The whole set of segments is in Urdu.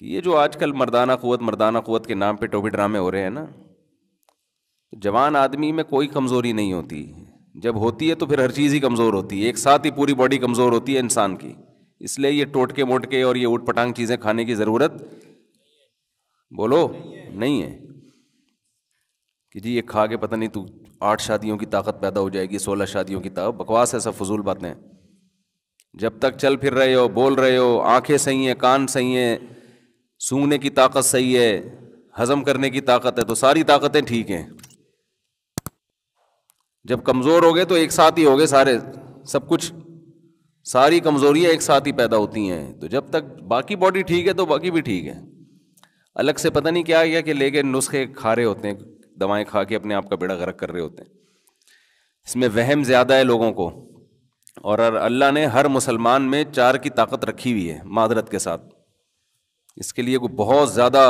یہ جو آج کل مردانہ قوت کے نام پہ ٹوپی ڈرامے ہو رہے ہیں نا، جوان آدمی میں کوئی کمزوری نہیں ہوتی، جب ہوتی ہے تو پھر ہر چیز ہی کمزور ہوتی ہے، ایک ساتھ ہی پوری باڈی کمزور ہوتی ہے انسان کی. اس لیے یہ ٹوٹکے موٹکے اور یہ اوٹ پٹانگ چیزیں کھانے کی ضرورت بولو نہیں ہے کہ جی یہ کھا کے پتہ نہیں تو 8 شادیوں کی طاقت پیدا ہو جائے گی، 16 شادیوں کی طاقت. بکواس ہے، سب فضول باتیں. جب تک چل پھر رہے ہو، بول رہے ہو، آنکھیں صحیح ہیں، کان صحیح ہیں، سونگنے کی طاقت صحیح ہے، ہضم کرنے کی طاقت ہے، تو ساری طاقتیں ٹھیک ہیں. جب کمزور ہو گئے تو ایک ساتھ ہی ہو گئے سارے، سب کچھ، ساری کمزوریاں ایک ساتھ ہی پیدا ہوتی ہیں. تو جب تک باقی باڈی ٹھیک ہے تو باقی بھی ٹھیک ہے. الگ سے پتہ نہیں کیا کیا کہ لے کے نسخے کھا رہے ہوتے ہیں، دوائیں کھا کے اپنے آپ کا بیڑا غرق کر رہے ہوتے ہیں. اس میں وہم زیادہ ہے لوگوں کو. اور اللہ نے ہر مسلمان میں 4 کی طاقت رکھی ہوئی ہے معذرت کے ساتھ. اس کے لیے کوئی بہت زیادہ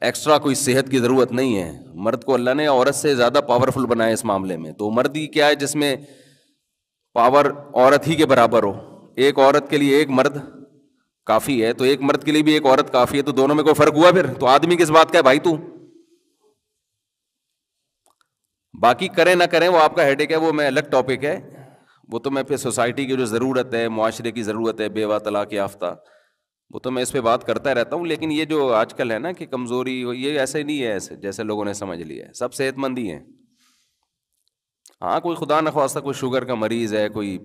ایکسٹرا کوئی صحت کی ضرورت نہیں ہے. مرد کو اللہ نے عورت سے زیادہ پاورفل بنایا اس معاملے میں. تو مرد ہی کیا ہے جس میں پاور عورت ہی کے برابر ہو. ایک عورت کے لیے ایک مرد کافی ہے، تو ایک مرد کے لیے بھی ایک عورت کافی ہے. تو دونوں میں کوئی فرق ہوا پھر؟ تو آدمی کس بات کا ہے بھائی تو؟ باقی کریں نہ کریں وہ آپ کا ہیڈیک ہے، وہ میں الگ ٹاپک ہے. وہ تو میں پھر سوسائٹی کی جو ضرورت ہے، معاشرے کی ضرورت ہے، بیوہ طلاق یافتہ، وہ تو میں اس پہ بات کرتا رہتا ہوں. لیکن یہ جو آج کل ہے نا کہ کمزوری، یہ ایسے نہیں ہے ایسے جیسے لوگوں نے سمجھ لیا ہے. سب صحت مند ہی ہیں. ہاں کوئی خدا نخواستہ کوئی شوگر کا مریض ہے، کوئی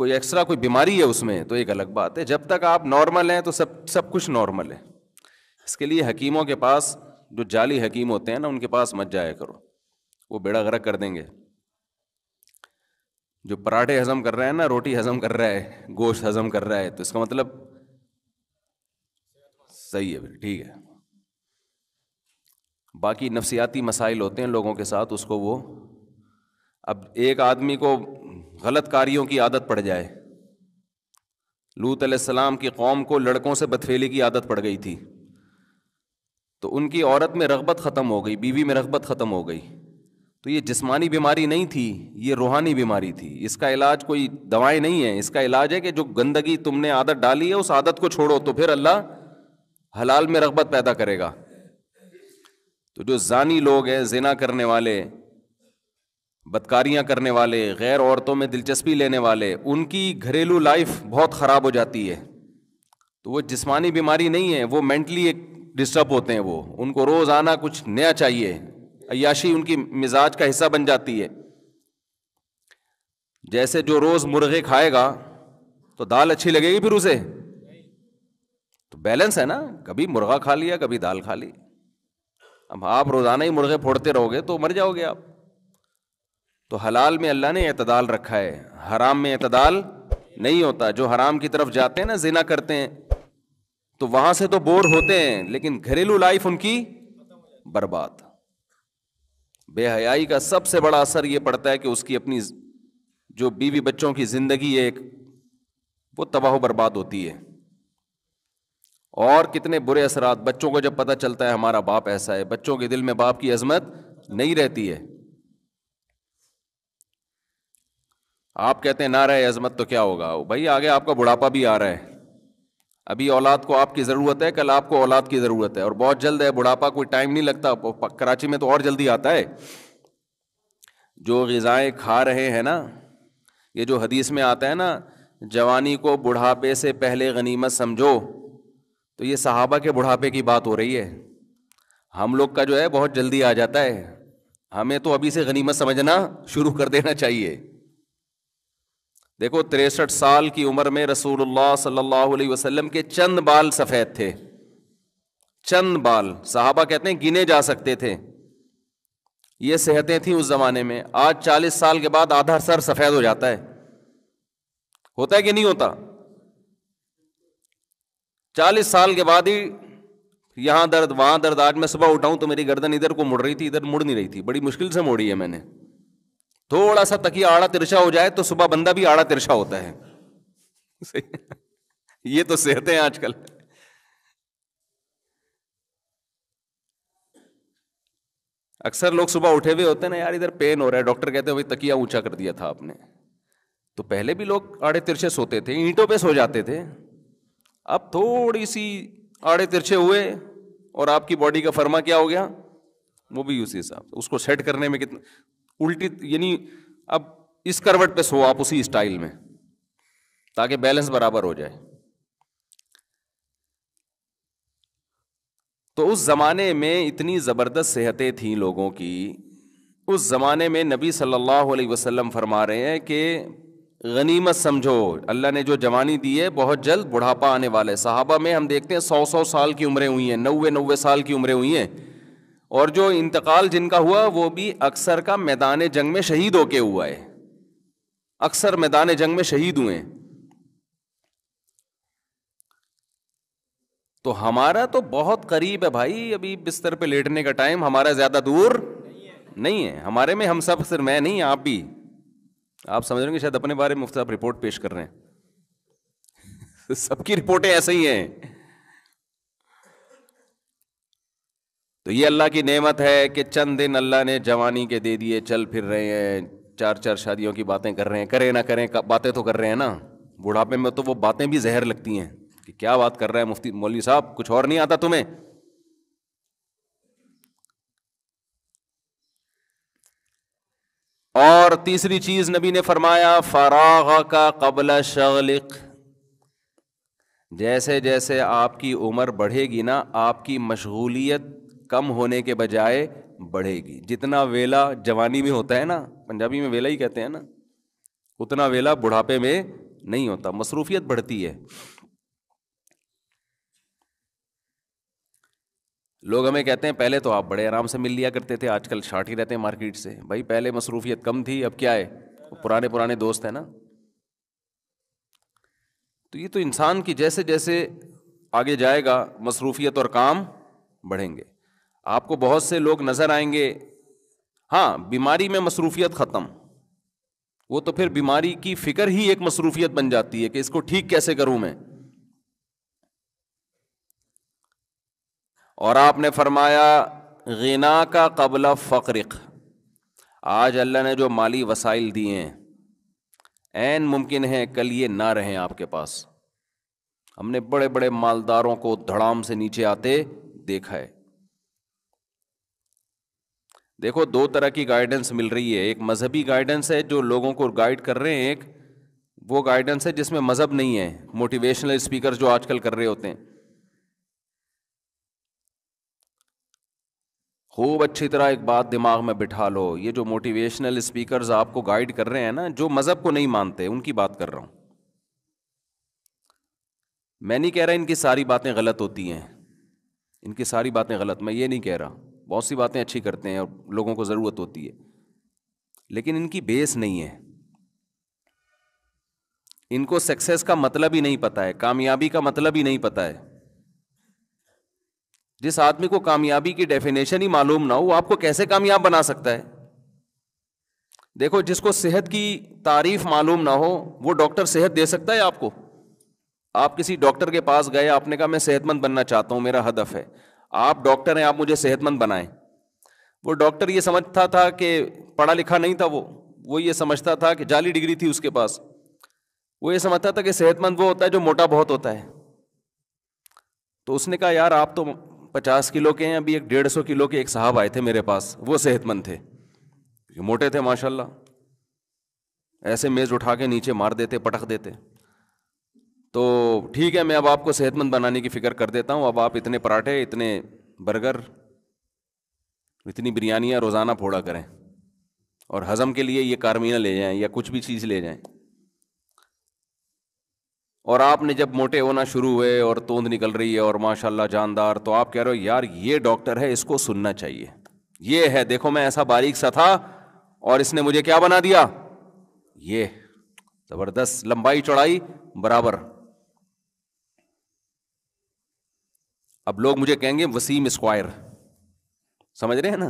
ایکسٹرا کوئی بیماری ہے اس میں، تو ایک الگ بات ہے. جب تک آپ نارمل ہیں تو سب کچھ نارمل ہے. اس کے لیے حکیموں کے پاس، جو جعلی حکیم ہوتے ہیں نا، ان کے پاس مت جایا کرو، وہ بیڑا غرق کر دیں گے. جو پراٹھے ہضم کر رہا ہے نا، روٹی ہضم کر رہا ہے، گوشت ہضم کر رہا ہے، تو اس کا مطلب صحیح ہے، پھر ٹھیک ہے. باقی نفسیاتی مسائل ہوتے ہیں لوگوں کے ساتھ، اس کو وہ، اب ایک آدمی کو غلط کاریوں کی عادت پڑ جائے. لوط علیہ السلام کی قوم کو لڑکوں سے بدفعلی کی عادت پڑ گئی تھی، تو ان کی عورت میں رغبت ختم ہو گئی، بیوی میں رغبت ختم ہو گئی. تو یہ جسمانی بیماری نہیں تھی، یہ روحانی بیماری تھی. اس کا علاج کوئی دوائیں نہیں ہے، اس کا علاج ہے کہ جو گندگی تم نے عادت ڈالی ہے اس عادت کو چھوڑو، تو پھر اللہ حلال میں رغبت پیدا کرے گا. تو جو زانی لوگ ہیں، زنا کرنے والے، بدکاریاں کرنے والے، غیر عورتوں میں دلچسپی لینے والے، ان کی گھریلو لائف بہت خراب ہو جاتی ہے. تو وہ جسمانی بیماری نہیں ہے، وہ مینٹلی ایک ڈسٹرب ہوتے ہیں. وہ ان کو روزانہ کچھ نیا چاہیے، عیاشی ان کی مزاج کا حصہ بن جاتی ہے. جیسے جو روز مرغے کھائے گا تو دال اچھی لگے گی پھر اسے؟ تو بیلنس ہے نا، کبھی مرغا کھا لیا، کبھی دال کھا لی. اب آپ روزانہ ہی مرغے پھوڑتے رہو گے تو مر جاؤ گے آپ. تو حلال میں اللہ نے اعتدال رکھا ہے، حرام میں اعتدال نہیں ہوتا. جو حرام کی طرف جاتے ہیں نا، زنا کرتے ہیں، تو وہاں سے تو بور ہوتے ہیں، لیکن گھریلو لائف ان کی برباد. بے حیائی کا سب سے بڑا اثر یہ پڑتا ہے کہ اس کی اپنی جو بیوی بچوں کی زندگی ہے وہ تباہ و برباد ہوتی ہے. اور کتنے برے اثرات بچوں کو جب پتہ چلتا ہے ہمارا باپ ایسا ہے، بچوں کے دل میں باپ کی عظمت نہیں رہتی ہے. آپ کہتے ہیں نہ رہے عظمت تو کیا ہوگا بھائی، آگے آپ کا بڑھاپا بھی آ رہا ہے. ابھی اولاد کو آپ کی ضرورت ہے، کل آپ کو اولاد کی ضرورت ہے، اور بہت جلد ہے. بڑھاپا کوئی ٹائم نہیں لگتا، کراچی میں تو اور جلدی آتا ہے. جو غذائیں کھا رہے ہیں نا، یہ جو حدیث میں آتا ہے نا، جوانی کو بڑھاپے سے پہلے غنیمت سمجھو، تو یہ صحابہ کے بڑھاپے کی بات ہو رہی ہے. ہم لوگ کا جو ہے بہت جلدی آ جاتا ہے، ہمیں تو ابھی سے غنیمت سمجھنا شروع کر دینا چاہیے. دیکھو 63 سال کی عمر میں رسول اللہ صلی اللہ علیہ وسلم کے چند بال سفید تھے، چند بال. صحابہ کہتے ہیں گنے جا سکتے تھے. یہ صحتیں تھیں اس زمانے میں. آج 40 سال کے بعد آدھا سر سفید ہو جاتا ہے. ہوتا ہے کہ نہیں ہوتا؟ 40 سال کے بعد ہی یہاں درد وہاں درد. آج میں صبح اٹھاؤں تو میری گردن ادھر کو مڑ رہی تھی، ادھر مڑ نہیں رہی تھی، بڑی مشکل سے موڑی ہے میں نے. تھوڑا سا تکیہ آڑا ترچھا ہو جائے تو صبح بندہ بھی آڑا ترچھا ہوتا ہے. یہ تو صحتیں آج کل. اکثر لوگ صبح اٹھے ہوئے ہوتے ہیں نا، یار ادھر پین ہو رہا ہے، ڈاکٹر کہتے ہیں بھائی تکیہ اونچا کر دیا تھا آپ نے. تو پہلے بھی لوگ آڑے ترچھے سوتے تھے، اینٹوں پہ سو جاتے تھے. اب تھوڑی سی آڑے ترچھے ہوئے اور آپ کی باڈی کا فرما کیا ہو گیا, وہ بھی اسی حساب سے. اس کو سیٹ کرنے میں کتنا الٹی, یعنی اب اس کروٹ پہ سو آپ اسی اسٹائل میں, تاکہ بیلنس برابر ہو جائے. تو اس زمانے میں اتنی زبردست صحتیں تھیں لوگوں کی. اس زمانے میں نبی صلی اللہ علیہ وسلم فرما رہے ہیں کہ غنیمت سمجھو, اللہ نے جو جوانی دی ہے, بہت جلد بڑھاپا آنے والا ہے. صحابہ میں ہم دیکھتے ہیں 100 سال کی عمریں ہوئی ہیں, 90 سال کی عمریں ہوئی ہیں, اور جو انتقال جن کا ہوا وہ بھی اکثر کا میدان جنگ میں شہید ہو کے ہوا ہے, اکثر میدان جنگ میں شہید ہوئے ہیں. تو ہمارا تو بہت قریب ہے بھائی, ابھی بستر پہ لیٹنے کا ٹائم ہمارا زیادہ دور نہیں ہے. ہمارے میں ہم سب, صرف میں نہیں آپ بھی, آپ سمجھ رہے ہیں کہ شاید اپنے بارے میں مفتی صاحب رپورٹ پیش کر رہے ہیں. سب کی رپورٹیں ایسے ہی ہیں. تو یہ اللہ کی نعمت ہے کہ چند دن اللہ نے جوانی کے دے دیے, چل پھر رہے ہیں, 4 شادیوں کی باتیں کر رہے ہیں. کریں نہ کریں باتیں تو کر رہے ہیں نا. بڑھاپے میں تو وہ باتیں بھی زہر لگتی ہیں کہ کیا بات کر رہا ہے مفتی مولوی صاحب, کچھ اور نہیں آتا تمہیں. اور تیسری چیز نبی نے فرمایا فراغ کا قبل شغلق, جیسے جیسے آپ کی عمر بڑھے گی نا, آپ کی مشغولیت کم ہونے کے بجائے بڑھے گی. جتنا ویلا جوانی میں ہوتا ہے نا, پنجابی میں ویلا ہی کہتے ہیں نا, اتنا ویلا بڑھاپے میں نہیں ہوتا, مصروفیت بڑھتی ہے. لوگ ہمیں کہتے ہیں پہلے تو آپ بڑے آرام سے مل لیا کرتے تھے, آج کل شارٹ ہی رہتے ہیں مارکیٹ سے. بھائی پہلے مصروفیت کم تھی, اب کیا ہے, پرانے دوست ہیں نا. تو یہ تو انسان کی جیسے جیسے آگے جائے گا مصروفیت اور کام بڑھیں گے. آپ کو بہت سے لوگ نظر آئیں گے, ہاں بیماری میں مصروفیت ختم, وہ تو پھر بیماری کی فکر ہی ایک مصروفیت بن جاتی ہے کہ اس کو ٹھیک کیسے کروں میں. اور آپ نے فرمایا غنا کا قبل فقرق, آج اللہ نے جو مالی وسائل دیے ہیں عین ممکن ہے کل یہ نہ رہیں آپ کے پاس. ہم نے بڑے بڑے مالداروں کو دھڑام سے نیچے آتے دیکھا ہے. دیکھو 2 طرح کی گائیڈنس مل رہی ہے, ایک مذہبی گائیڈنس ہے جو لوگوں کو گائیڈ کر رہے ہیں, ایک وہ گائیڈنس ہے جس میں مذہب نہیں ہے, موٹیویشنل اسپیکر جو آج کل کر رہے ہوتے ہیں. خوب اچھی طرح ایک بات دماغ میں بٹھا لو, یہ جو موٹیویشنل اسپیکرز آپ کو گائیڈ کر رہے ہیں نا, جو مذہب کو نہیں مانتے ان کی بات کر رہا ہوں. میں نہیں کہہ رہا ان کی ساری باتیں غلط ہوتی ہیں, ان کی ساری باتیں غلط, میں یہ نہیں کہہ رہا, بہت سی باتیں اچھی کرتے ہیں اور لوگوں کو ضرورت ہوتی ہے, لیکن ان کی بیس نہیں ہے. ان کو سکسیس کا مطلب ہی نہیں پتہ ہے, کامیابی کا مطلب ہی نہیں پتہ ہے. جس آدمی کو کامیابی کی ڈیفینیشن ہی معلوم نہ ہو, وہ آپ کو کیسے کامیاب بنا سکتا ہے؟ دیکھو جس کو صحت کی تعریف معلوم نہ ہو, وہ ڈاکٹر صحت دے سکتا ہے آپ کو؟ آپ کسی ڈاکٹر کے پاس گئے, آپ نے کہا میں صحت مند بننا چاہتا ہوں, میرا ہدف ہے, آپ ڈاکٹر ہیں, آپ مجھے صحت مند بنائیں. وہ ڈاکٹر یہ سمجھتا تھا کہ پڑھا لکھا نہیں تھا, وہ یہ سمجھتا تھا کہ جعلی ڈگری تھی اس کے پاس, وہ یہ سمجھتا تھا کہ صحت مند وہ ہوتا ہے جو موٹا بہت ہوتا ہے. تو اس نے کہا یار آپ تو 50 کلو کے ہیں, ابھی ایک 150 کلو کے ایک صاحب آئے تھے میرے پاس, وہ صحت مند تھے, موٹے تھے ماشاء اللہ, ایسے میز اٹھا کے نیچے مار دیتے, پٹک دیتے. تو ٹھیک ہے, میں اب آپ کو صحت مند بنانے کی فکر کر دیتا ہوں, اب آپ اتنے پراٹھے, اتنے برگر, اتنی بریانیاں روزانہ پھوڑا کریں, اور ہضم کے لیے یہ کارمینہ لے جائیں یا کچھ بھی چیز لے جائیں. اور آپ نے جب موٹے ہونا شروع ہوئے اور توند نکل رہی ہے اور ماشاءاللہ جاندار, تو آپ کہہ رہے ہو یار یہ ڈاکٹر ہے, اس کو سننا چاہیے, یہ ہے, دیکھو میں ایسا باریک سا تھا اور اس نے مجھے کیا بنا دیا, یہ زبردست, لمبائی چوڑائی برابر. اب لوگ مجھے کہیں گے وسیم اسکوائر, سمجھ رہے ہیں نا.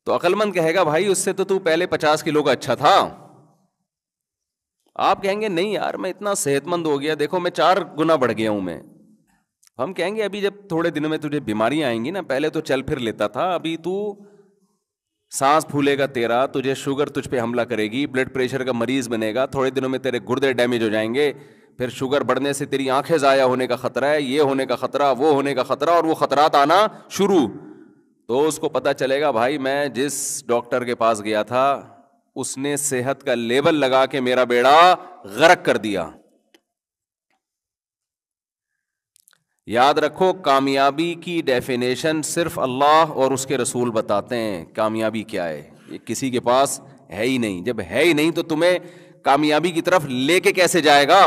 تو عقل مند کہے گا بھائی اس سے تو پہلے 50 کلو کا اچھا تھا. آپ کہیں گے نہیں یار میں اتنا صحت مند ہو گیا, دیکھو میں 4 گنا بڑھ گیا ہوں میں. ہم کہیں گے ابھی جب تھوڑے دنوں میں تجھے بیماریاں آئیں گی نا, پہلے تو چل پھر لیتا تھا, ابھی تو سانس پھولے گا تیرا, تجھے شوگر تجھ پہ حملہ کرے گی, بلڈ پریشر کا مریض بنے گا, تھوڑے دنوں میں تیرے گردے ڈیمیج ہو جائیں گے, پھر شوگر بڑھنے سے تیری آنکھیں ضائع ہونے کا خطرہ ہے, یہ ہونے کا خطرہ, وہ ہونے کا خطرہ, اور وہ خطرات آنا شروع. تو اس کو پتہ چلے گا بھائی میں جس ڈاکٹر کے پاس گیا تھا اس نے صحت کا لیبل لگا کے میرا بیڑا غرق کر دیا. یاد رکھو, کامیابی کی ڈیفینیشن صرف اللہ اور اس کے رسول بتاتے ہیں. کامیابی کیا ہے یہ کسی کے پاس ہے ہی نہیں. جب ہے ہی نہیں تو تمہیں کامیابی کی طرف لے کے کیسے جائے گا؟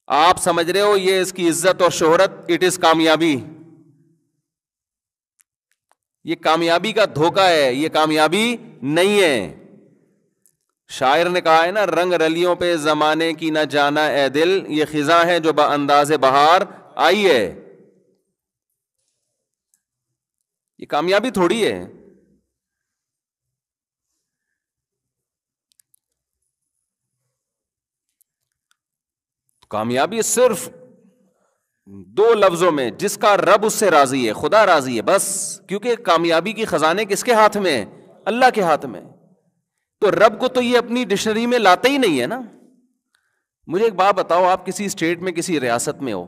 آپ سمجھ رہے ہو یہ اس کی عزت اور شہرت, اٹ از کامیابی. یہ کامیابی کا دھوکہ ہے, یہ کامیابی نہیں ہے. شاعر نے کہا ہے نا, رنگ رلیوں پہ زمانے کی نہ جانا اے دل, یہ خزاں ہے جو انداز بہار آئی ہے. یہ کامیابی تھوڑی ہے. کامیابی صرف دو لفظوں میں, جس کا رب اس سے راضی ہے, خدا راضی ہے بس. کیونکہ کامیابی کی خزانے کس کے ہاتھ میں ہیں؟ اللہ کے ہاتھ میں. تو رب کو تو یہ اپنی ڈکشنری میں لاتا ہی نہیں ہے نا. مجھے ایک بات بتاؤ, آپ کسی اسٹیٹ میں کسی ریاست میں ہو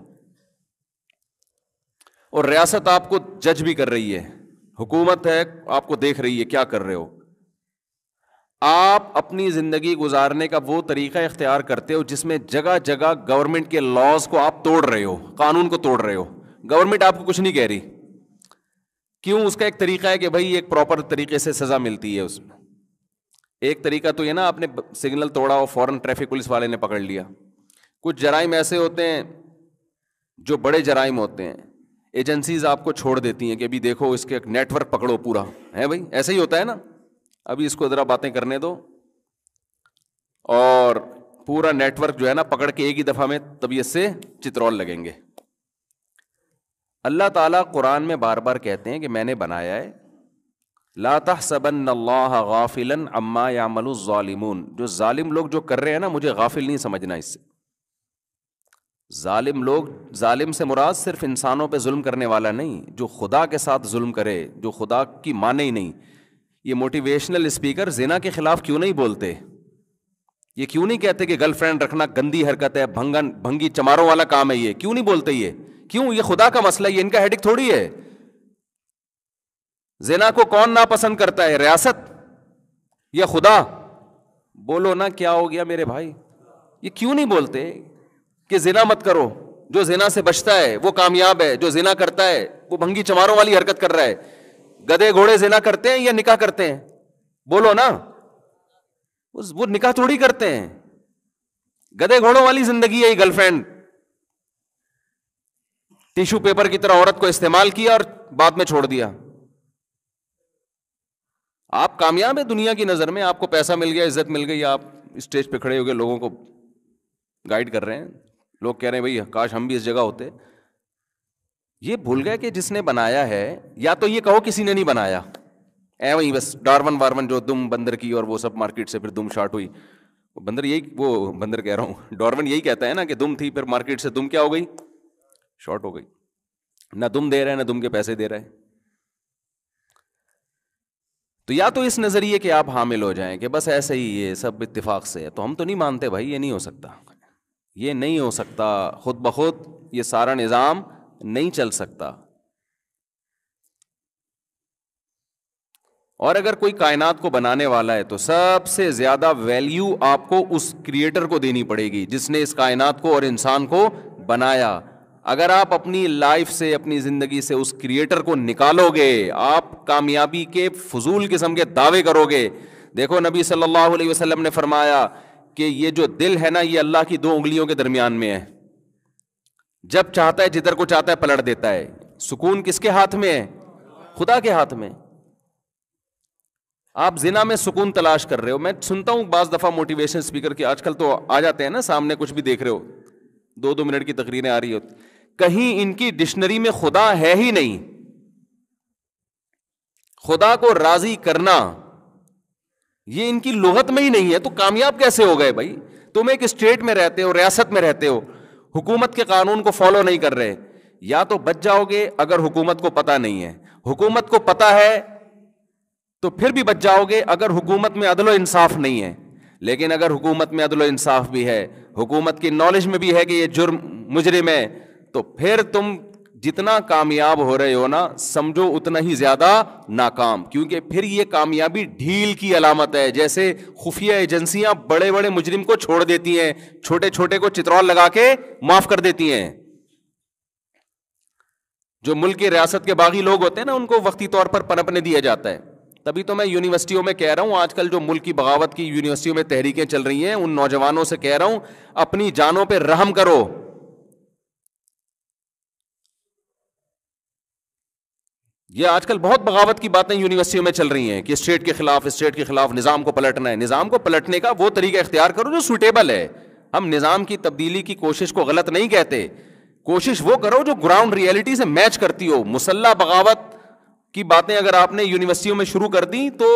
اور ریاست آپ کو جج بھی کر رہی ہے, حکومت ہے آپ کو دیکھ رہی ہے کیا کر رہے ہو, آپ اپنی زندگی گزارنے کا وہ طریقہ اختیار کرتے ہو جس میں جگہ جگہ گورنمنٹ کے لاز کو آپ توڑ رہے ہو, قانون کو توڑ رہے ہو. گورنمنٹ آپ کو کچھ نہیں کہہ رہی. کیوں؟ اس کا ایک طریقہ ہے کہ بھائی ایک پراپر طریقے سے سزا ملتی ہے اس میں. ایک طریقہ تو یہ نا, آپ نے سگنل توڑا اور فوراً ٹریفک پولیس والے نے پکڑ لیا. کچھ جرائم ایسے ہوتے ہیں جو بڑے جرائم ہوتے ہیں, ایجنسیز آپ کو چھوڑ دیتی ہیں کہ ابھی دیکھو اس کے ایک نیٹ ورک پکڑو پورا ہے. بھائی ایسے ہی ہوتا ہے نا, ابھی اس کو ذرا باتیں کرنے دو, اور پورا نیٹ ورک جو ہے نا پکڑ کے ایک ہی دفعہ میں طبیعت سے چترول لگیں گے. اللہ تعالیٰ قرآن میں بار بار کہتے ہیں کہ میں نے بنایا ہے, لا تحسبن اللہ غافلا عما یعمل الظالمون. جو ظالم لوگ جو کر رہے ہیں نا, مجھے غافل نہیں سمجھنا اس سے. ظالم لوگ, ظالم سے مراد صرف انسانوں پہ ظلم کرنے والا نہیں, جو خدا کے ساتھ ظلم کرے, جو خدا کی مانے ہی نہیں. یہ موٹیویشنل اسپیکر زنا کے خلاف کیوں نہیں بولتے؟ یہ کیوں نہیں کہتے کہ گرل فرینڈ رکھنا گندی حرکت ہے, بھنگی چماروں والا کام ہے؟ یہ کیوں نہیں بولتے؟ یہ کیوں؟ یہ خدا کا مسئلہ ہے, یہ ان کا ہیڈک تھوڑی ہے. زنا کو کون ناپسند کرتا ہے, ریاست یا خدا؟ بولو نا کیا ہو گیا میرے بھائی. یہ کیوں نہیں بولتے کہ زنا مت کرو؟ جو زنا سے بچتا ہے وہ کامیاب ہے, جو زنا کرتا ہے وہ بھنگی چماروں والی حرکت کر رہا ہے. گدے گھوڑے زنا کرتے ہیں یا نکاح کرتے ہیں؟ بولو نا. وہ نکاح تھوڑی کرتے ہیں. گدے گھوڑوں والی زندگی ہے یہ گرل فرینڈ. ٹیشو پیپر کی طرح عورت کو استعمال کیا اور بعد میں چھوڑ دیا. آپ کامیاب ہیں دنیا کی نظر میں, آپ کو پیسہ مل گیا, عزت مل گئی, آپ اسٹیج پہ کھڑے ہو گئے, لوگوں کو گائیڈ کر رہے ہیں, لوگ کہہ رہے ہیں بھائی کاش ہم بھی اس جگہ ہوتے. یہ بھول گئے کہ جس نے بنایا ہے, یا تو یہ کہو کسی نے نہیں بنایا, اے وہی بس ڈارون وارون جو دم بندر کی اور وہ سب مارکیٹ سے پھر دم شارٹ ہوئی. بندر یہی, وہ بندر کہہ رہا ہوں, ڈارون یہی کہتا ہے نا کہ دم تھی پھر مارکیٹ سے دم کیا ہو گئی, شارٹ ہو گئی. نہ دم دے رہے نہ دم کے پیسے دے رہے. تو یا تو اس نظریے کے آپ حامل ہو جائیں کہ بس ایسے ہی یہ سب اتفاق سے ہے, تو ہم تو نہیں مانتے بھائی, یہ نہیں ہو سکتا, یہ نہیں ہو سکتا. خود بخود یہ سارا نظام نہیں چل سکتا. اور اگر کوئی کائنات کو بنانے والا ہے تو سب سے زیادہ ویلیو آپ کو اس کریٹر کو دینی پڑے گی جس نے اس کائنات کو اور انسان کو بنایا. اگر آپ اپنی لائف سے, اپنی زندگی سے اس کریٹر کو نکالو گے, آپ کامیابی کے فضول قسم کے دعوے کرو گے. دیکھو نبی صلی اللہ علیہ وسلم نے فرمایا کہ یہ جو دل ہے نا, یہ اللہ کی 2 انگلیوں کے درمیان میں ہے. جب چاہتا ہے جدھر کو چاہتا ہے پلٹ دیتا ہے. سکون کس کے ہاتھ میں ہے؟ خدا کے ہاتھ میں. آپ زنا میں سکون تلاش کر رہے ہو. میں سنتا ہوں بعض دفعہ موٹیویشن اسپیکر کی, آج کل تو آ جاتے ہیں نا سامنے, کچھ بھی دیکھ رہے ہو, 2 منٹ کی تقریریں آ رہی ہوتی, کہیں ان کی ڈکشنری میں خدا ہے ہی نہیں. خدا کو راضی کرنا یہ ان کی لغت میں ہی نہیں ہے. تو کامیاب کیسے ہو گئے بھائی؟ تم ایک اسٹیٹ میں رہتے ہو, ریاست میں رہتے ہو, حکومت کے قانون کو فالو نہیں کر رہے. یا تو بچ جاؤ گے اگر حکومت کو پتہ نہیں ہے, حکومت کو پتہ ہے تو پھر بھی بچ جاؤ گے اگر حکومت میں عدل و انصاف نہیں ہے. لیکن اگر حکومت میں عدل و انصاف بھی ہے حکومت کی نالج میں بھی ہے کہ یہ جرم مجرم ہے، تو پھر تم جتنا کامیاب ہو رہے ہو نا، سمجھو اتنا ہی زیادہ ناکام، کیونکہ پھر یہ کامیابی ڈھیل کی علامت ہے. جیسے خفیہ ایجنسیاں بڑے بڑے مجرم کو چھوڑ دیتی ہیں، چھوٹے چھوٹے کو چترول لگا کے معاف کر دیتی ہیں. جو ملک کی ریاست کے باغی لوگ ہوتے ہیں نا، ان کو وقتی طور پر پنپنے دیا جاتا ہے. تبھی تو میں یونیورسٹیوں میں کہہ رہا ہوں، آج کل جو ملک کی بغاوت کی یونیورسٹیوں میں تحریکیں چل رہی ہیں، ان نوجوانوں سے کہہ رہا ہوں اپنی جانوں پہ رحم کرو. یہ آج کل بہت بغاوت کی باتیں یونیورسٹیوں میں چل رہی ہیں کہ اسٹیٹ کے خلاف نظام کو پلٹنا ہے. نظام کو پلٹنے کا وہ طریقہ اختیار کرو جو سوٹیبل ہے. ہم نظام کی تبدیلی کی کوشش کو غلط نہیں کہتے، کوشش وہ کرو جو گراؤنڈ ریئلٹی سے میچ کرتی ہو. مسلح بغاوت کی باتیں اگر آپ نے یونیورسٹیوں میں شروع کر دی تو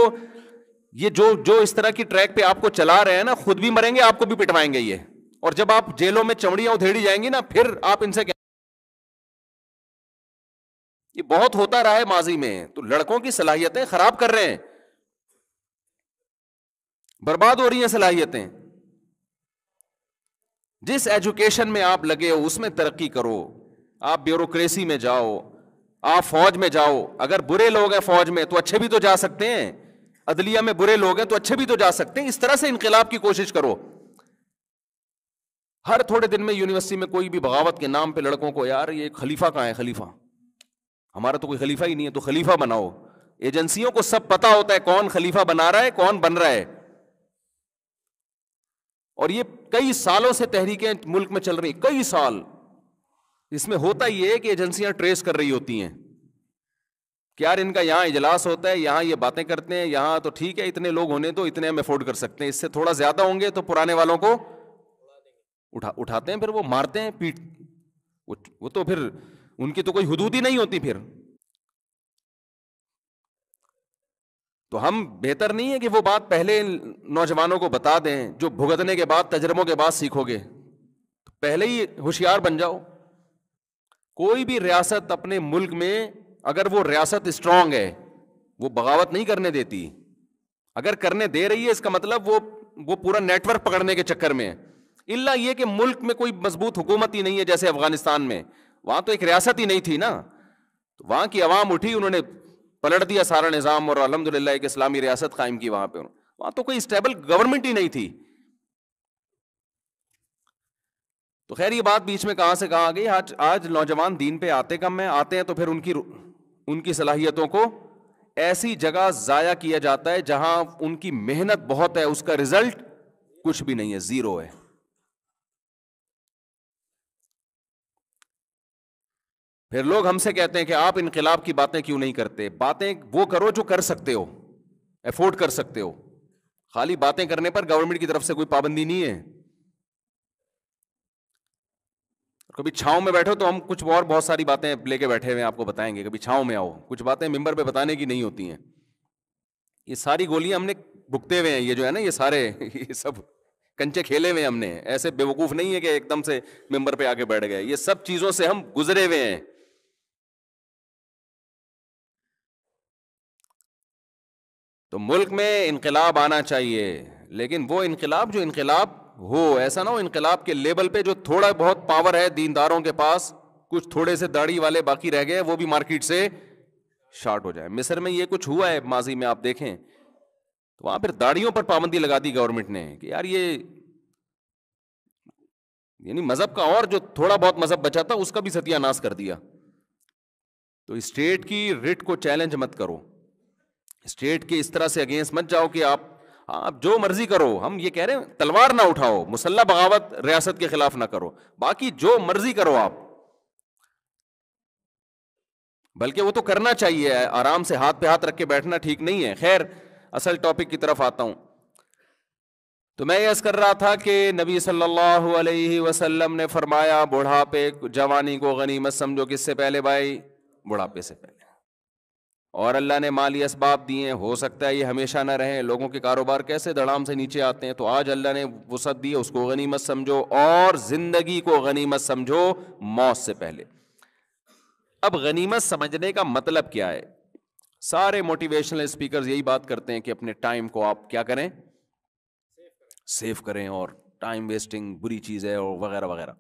یہ جو اس طرح کی ٹریک پہ آپ کو چلا رہے ہیں نا، خود بھی مریں گے، آپ کو بھی پٹوائیں گے یہ. اور جب آپ جیلوں میں چمڑیاں ادھیڑی جائیں گی نا، پھر آپ ان سے یہ بہت ہوتا رہا ہے ماضی میں. تو لڑکوں کی صلاحیتیں خراب کر رہے ہیں، برباد ہو رہی ہیں صلاحیتیں. جس ایجوکیشن میں آپ لگے ہو اس میں ترقی کرو. آپ بیوروکریسی میں جاؤ، آپ فوج میں جاؤ. اگر برے لوگ ہیں فوج میں تو اچھے بھی تو جا سکتے ہیں، عدلیہ میں برے لوگ ہیں تو اچھے بھی تو جا سکتے ہیں. اس طرح سے انقلاب کی کوشش کرو. ہر تھوڑے دن میں یونیورسٹی میں کوئی بھی بغاوت کے نام پہ لڑکوں کو، یار یہ خلیفہ کہاں ہے، خلیفہ ہمارا تو کوئی خلیفہ ہی نہیں ہے، تو خلیفہ بناؤ. ایجنسیوں کو سب پتا ہوتا ہے کون خلیفہ بنا رہا ہے، کون بن رہا ہے. اور یہ کئی سالوں سے تحریکیں ملک میں چل رہی ہیں، کئی سال. اس میں ہوتا یہ ہے کہ ایجنسیاں ٹریس کر رہی ہوتی ہیں کہ یار ان کا یہاں اجلاس ہوتا ہے، یہاں یہ باتیں کرتے ہیں، یہاں تو ٹھیک ہے اتنے لوگ ہونے تو اتنے ہم افورڈ کر سکتے ہیں، اس سے تھوڑا زیادہ ہوں گے تو پرانے والوں کو اٹھاتے ہیں، پھر وہ مارتے ہیں پیٹ. وہ تو پھر ان کی تو کوئی حدود ہی نہیں ہوتی. پھر تو ہم بہتر نہیں ہے کہ وہ بات پہلے نوجوانوں کو بتا دیں جو بھگتنے کے بعد، تجربوں کے بعد سیکھو گے. پہلے ہی ہوشیار بن جاؤ. کوئی بھی ریاست اپنے ملک میں اگر وہ ریاست اسٹرانگ ہے، وہ بغاوت نہیں کرنے دیتی. اگر کرنے دے رہی ہے اس کا مطلب وہ پورا نیٹ ورک پکڑنے کے چکر میں ہے. الا یہ کہ ملک میں کوئی مضبوط حکومت ہی نہیں ہے، جیسے افغانستان میں، وہاں تو ایک ریاست ہی نہیں تھی نا. وہاں کی عوام اٹھی، انہوں نے پلٹ دیا سارا نظام اور الحمدللہ ایک اسلامی ریاست قائم کی. وہاں تو کوئی اسٹیبل گورنمنٹ ہی نہیں تھی. تو خیر یہ بات بیچ میں کہاں سے کہاں آ گئی. آج نوجوان دین پہ آتے کم ہیں، آتے ہیں تو پھر ان کی صلاحیتوں کو ایسی جگہ ضائع کیا جاتا ہے جہاں ان کی محنت بہت ہے، اس کا رزلٹ کچھ بھی نہیں ہے، زیرو ہے. پھر لوگ ہم سے کہتے ہیں کہ آپ انقلاب کی باتیں کیوں نہیں کرتے. باتیں وہ کرو جو کر سکتے ہو، افورڈ کر سکتے ہو. خالی باتیں کرنے پر گورنمنٹ کی طرف سے کوئی پابندی نہیں ہے. کبھی چھاؤں میں بیٹھو تو ہم کچھ اور بہت ساری باتیں لے کے بیٹھے ہوئے ہیں، آپ کو بتائیں گے. کبھی چھاؤں میں آؤ، کچھ باتیں ممبر پہ بتانے کی نہیں ہوتی ہیں. یہ ساری گولیاں ہم نے بھگتے ہوئے ہیں. یہ جو ہے نا، یہ سارے یہ سب کنچے کھیلے ہوئے ہم نے. ایسے بیوقوف نہیں ہے کہ ایک دم سے ممبر پہ آ کے بیٹھ گئے. یہ سب چیزوں سے ہم گزرے ہوئے ہیں. تو ملک میں انقلاب آنا چاہیے، لیکن وہ انقلاب جو انقلاب ہو، ایسا نہ ہو انقلاب کے لیبل پہ جو تھوڑا بہت پاور ہے دینداروں کے پاس، کچھ تھوڑے سے داڑھی والے باقی رہ گئے، وہ بھی مارکیٹ سے شارٹ ہو جائے. مصر میں یہ کچھ ہوا ہے ماضی میں، آپ دیکھیں تو وہاں پھر داڑھیوں پر پابندی لگا دی گورنمنٹ نے کہ یار یہ یعنی مذہب کا، اور جو تھوڑا بہت مذہب بچا تھا اس کا بھی ستیہ ناش کر دیا. تو اسٹیٹ کی رٹ کو چیلنج مت کرو، اسٹیٹ کے اس طرح سے اگینسٹ مت جاؤ کہ آپ جو مرضی کرو. ہم یہ کہہ رہے ہیں تلوار نہ اٹھاؤ، مسلح بغاوت ریاست کے خلاف نہ کرو، باقی جو مرضی کرو آپ. بلکہ وہ تو کرنا چاہیے، آرام سے ہاتھ پہ ہاتھ رکھ کے بیٹھنا ٹھیک نہیں ہے. خیر اصل ٹاپک کی طرف آتا ہوں. تو میں یہ عرض کر رہا تھا کہ نبی صلی اللہ علیہ وسلم نے فرمایا بڑھاپے جوانی کو غنیمت سمجھو. کس سے پہلے بھائی؟ بڑھاپے سے پہلے. اور اللہ نے مالی اسباب دیے ہیں، ہو سکتا ہے یہ ہمیشہ نہ رہیں. لوگوں کے کاروبار کیسے دھڑام سے نیچے آتے ہیں، تو آج اللہ نے وسعت دی ہے، اس کو غنیمت سمجھو. اور زندگی کو غنیمت سمجھو موت سے پہلے. اب غنیمت سمجھنے کا مطلب کیا ہے؟ سارے موٹیویشنل اسپیکرز یہی بات کرتے ہیں کہ اپنے ٹائم کو آپ کیا کریں، سیو کریں. اور ٹائم ویسٹنگ بری چیز ہے اور وغیرہ وغیرہ.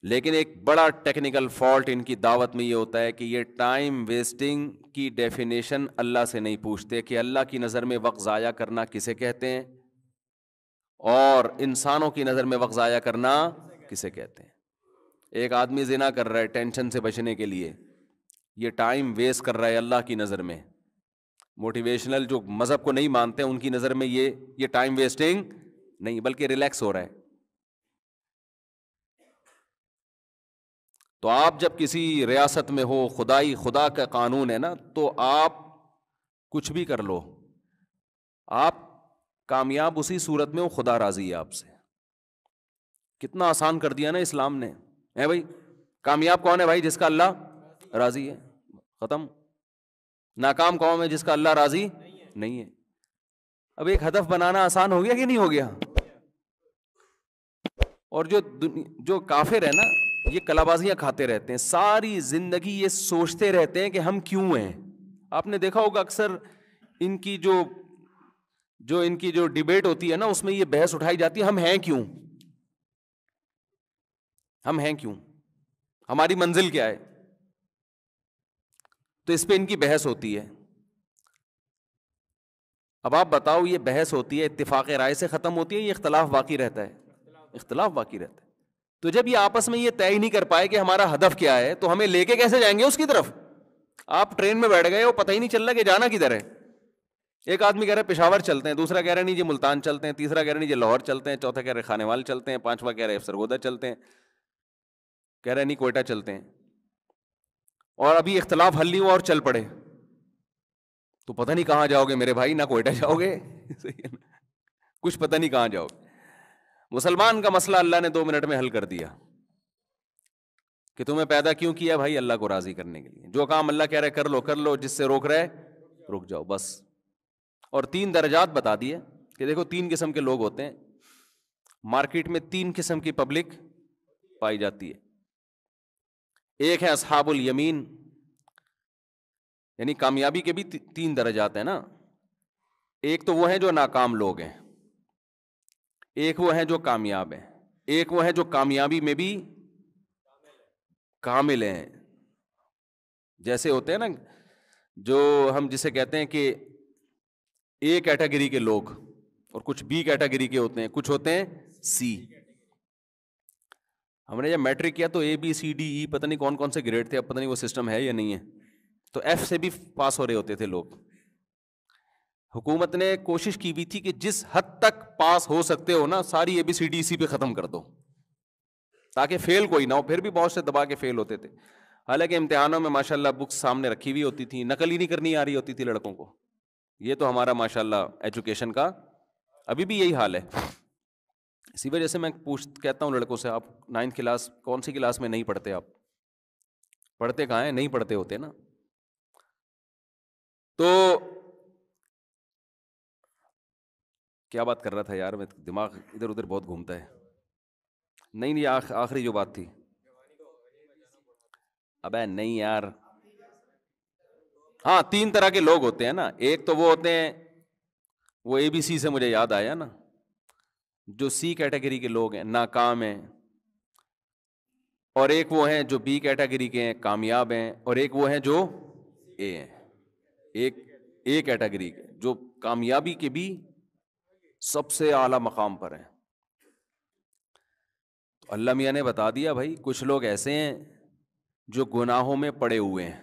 لیکن ایک بڑا ٹیکنیکل فالٹ ان کی دعوت میں یہ ہوتا ہے کہ یہ ٹائم ویسٹنگ کی ڈیفینیشن اللہ سے نہیں پوچھتے کہ اللہ کی نظر میں وقت ضائع کرنا کسے کہتے ہیں اور انسانوں کی نظر میں وقت ضائع کرنا کسے کہتے ہیں. ایک آدمی زنا کر رہا ہے ٹینشن سے بچنے کے لیے, یہ ٹائم ویسٹ کر رہا ہے اللہ کی نظر میں. موٹیویشنل جو مذہب کو نہیں مانتے ان کی نظر میں یہ ٹائم ویسٹنگ نہیں بلکہ ریلیکس ہو رہا ہے. تو آپ جب کسی ریاست میں ہو, خدا کا قانون ہے نا, تو آپ کچھ بھی کر لو, آپ کامیاب اسی صورت میں ہو خدا راضی ہے آپ سے. کتنا آسان کر دیا نا اسلام نے, ہے بھائی. کامیاب کون ہے بھائی؟ جس کا اللہ راضی ہے, ختم. ناکام کون ہے؟ جس کا اللہ راضی نہیں ہے. اب ایک ہدف بنانا آسان ہو گیا کہ نہیں ہو گیا؟ اور جو کافر ہے نا, یہ کلابازیاں کھاتے رہتے ہیں ساری زندگی, یہ سوچتے رہتے ہیں کہ ہم کیوں ہیں. آپ نے دیکھا ہوگا اکثر ان کی جو ڈیبیٹ ہوتی ہے نا, اس میں یہ بحث اٹھائی جاتی ہے ہم ہیں کیوں, ہم ہیں کیوں, ہماری منزل کیا ہے. تو اس پہ ان کی بحث ہوتی ہے. اب آپ بتاؤ, یہ بحث ہوتی ہے اتفاق رائے سے ختم ہوتی ہے, یہ اختلاف باقی رہتا ہے؟ اختلاف باقی رہتا ہے. تو جب یہ آپس میں یہ طے نہیں کر پائے کہ ہمارا ہدف کیا ہے, تو ہمیں لے کے کیسے جائیں گے اس کی طرف؟ آپ ٹرین میں بیٹھ گئے ہو, پتہ ہی نہیں چل رہا کہ جانا کدھر ہے. ایک آدمی کہہ رہا ہے پشاور چلتے ہیں, دوسرا کہہ رہا ہے نہیں جی ملتان چلتے ہیں, تیسرا کہہ رہا ہے نہیں جی لاہور چلتے ہیں, چوتھا کہہ رہے خانے وال چلتے ہیں, پانچواں کہہ رہے سرگودا چلتے ہیں, کہہ رہے نہیں کوئٹہ چلتے ہیں. اور ابھی اختلاف حل نہیں ہوا اور چل پڑے, تو پتہ نہیں کہاں جاؤ گے میرے بھائی, نہ کوئٹہ جاؤ گے کچھ پتہ نہیں کہاں جاؤ گے. مسلمان کا مسئلہ اللہ نے 2 منٹ میں حل کر دیا کہ تمہیں پیدا کیوں کیا بھائی؟ اللہ کو راضی کرنے کے لیے. جو کام اللہ کہہ رہے کر لو, جس سے روک رہے رک جاؤ بس. اور 3 درجات بتا دیے کہ دیکھو 3 قسم کے لوگ ہوتے ہیں مارکیٹ میں, 3 قسم کی پبلک پائی جاتی ہے. ایک ہے اصحاب الیمین, یعنی کامیابی کے بھی 3 درجات ہیں نا. ایک تو وہ ہیں جو ناکام لوگ ہیں, ایک وہ ہیں جو کامیاب ہیں, ایک وہ ہیں جو کامیابی میں بھی کامل ہیں. جیسے ہوتے ہیں نا جو ہم جسے کہتے ہیں کہ اے کیٹیگری کے لوگ اور کچھ بی کیٹیگری کے ہوتے ہیں, کچھ ہوتے ہیں سی. ہم نے جب میٹرک کیا تو اے بی سی ڈی ای پتہ نہیں کون کون سے گریڈ تھے, اب پتہ نہیں وہ سسٹم ہے یا نہیں ہے. تو ایف سے بھی پاس ہو رہے ہوتے تھے لوگ. حکومت نے کوشش کی بھی تھی کہ جس حد تک پاس ہو سکتے ہو نا, ساری اے بی سی ڈی اسی پہ ختم کر دو تاکہ فیل کوئی نہ ہو. پھر بھی بہت سے دبا کے فیل ہوتے تھے. حالانکہ امتحانوں میں ماشاء اللہ بکس سامنے رکھی ہوئی ہوتی تھی, نقل ہی نہیں کرنی آ رہی ہوتی تھی لڑکوں کو. یہ تو ہمارا ماشاء اللہ ایجوکیشن کا ابھی بھی یہی حال ہے. اسی وجہ سے میں کہتا ہوں لڑکوں سے, آپ 9th کلاس کون سی کلاس میں نہیں پڑھتے, آپ پڑھتے کہاں ہیں؟ نہیں پڑھتے ہوتے نا. تو کیا بات کر رہا تھا یار, میں دماغ ادھر ادھر بہت گھومتا ہے. نہیں آخری جو بات تھی, ابے نہیں یار, ہاں 3 طرح کے لوگ ہوتے ہیں نا. ایک تو وہ ہوتے ہیں, وہ اے بی سی سے مجھے یاد آیا نا, جو سی کیٹیگری کے لوگ ہیں, ناکام ہیں. اور ایک وہ ہیں جو بی کیٹیگری کے ہیں, کامیاب ہیں. اور ایک وہ ہیں جو اے ہیں, ایک اے کیٹیگری کے جو کامیابی کے بھی سب سے اعلیٰ مقام پر ہیں. تو اللہ میاں نے بتا دیا بھائی کچھ لوگ ایسے ہیں جو گناہوں میں پڑے ہوئے ہیں,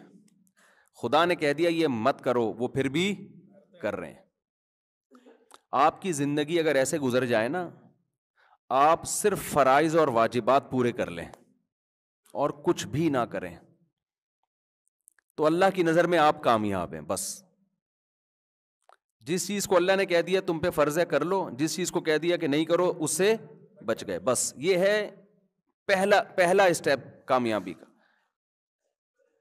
خدا نے کہہ دیا یہ مت کرو, وہ پھر بھی کر رہے ہیں. آپ کی زندگی اگر ایسے گزر جائے نا, آپ صرف فرائض اور واجبات پورے کر لیں اور کچھ بھی نہ کریں, تو اللہ کی نظر میں آپ کامیاب ہیں. بس جس چیز کو اللہ نے کہہ دیا تم پہ فرض ہے کر لو, جس چیز کو کہہ دیا کہ نہیں کرو اس سے بچ گئے. بس یہ ہے پہلا اسٹیپ کامیابی کا.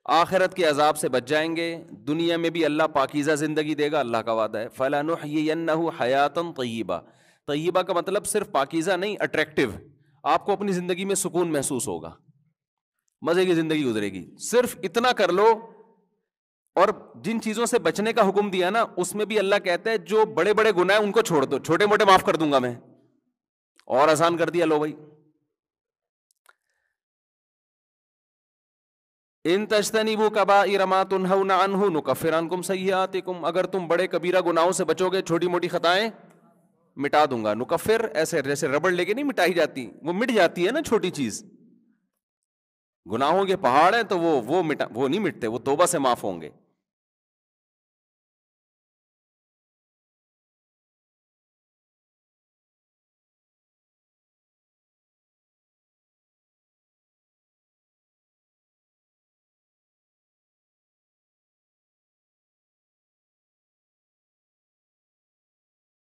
آخرت کے عذاب سے بچ جائیں گے, دنیا میں بھی اللہ پاکیزہ زندگی دے گا, اللہ کا وعدہ ہے. فَلَنُحْيِيَنَّهُ حَيَاةً طَيِّبَةً. طیبہ کا مطلب صرف پاکیزہ نہیں, اٹریکٹیو. آپ کو اپنی زندگی میں سکون محسوس ہوگا, مزے کی زندگی گزرے گی. صرف اتنا کر لو اور جن چیزوں سے بچنے کا حکم دیا نا اس میں بھی اللہ کہتا ہے جو بڑے بڑے گناہ ان کو چھوڑ دو، چھوٹے موٹے معاف کر دوں گا میں، اور آسان کر دیا، لو بھائی ان تجتنبوا کبائر ما تنہون عنہ نکفر عنکم سیئاتکم، اگر تم بڑے کبیرہ گناہوں سے بچو گے چھوٹی موٹی خطائیں مٹا دوں گا. نکفر ایسے جیسے ربڑ لے کے نہیں مٹائی جاتی، وہ مٹ جاتی ہے نا چھوٹی چیز، گناہوں کے پہاڑ ہیں تو وہ نہیں مٹتے، وہ توبہ سے معاف ہوں گے.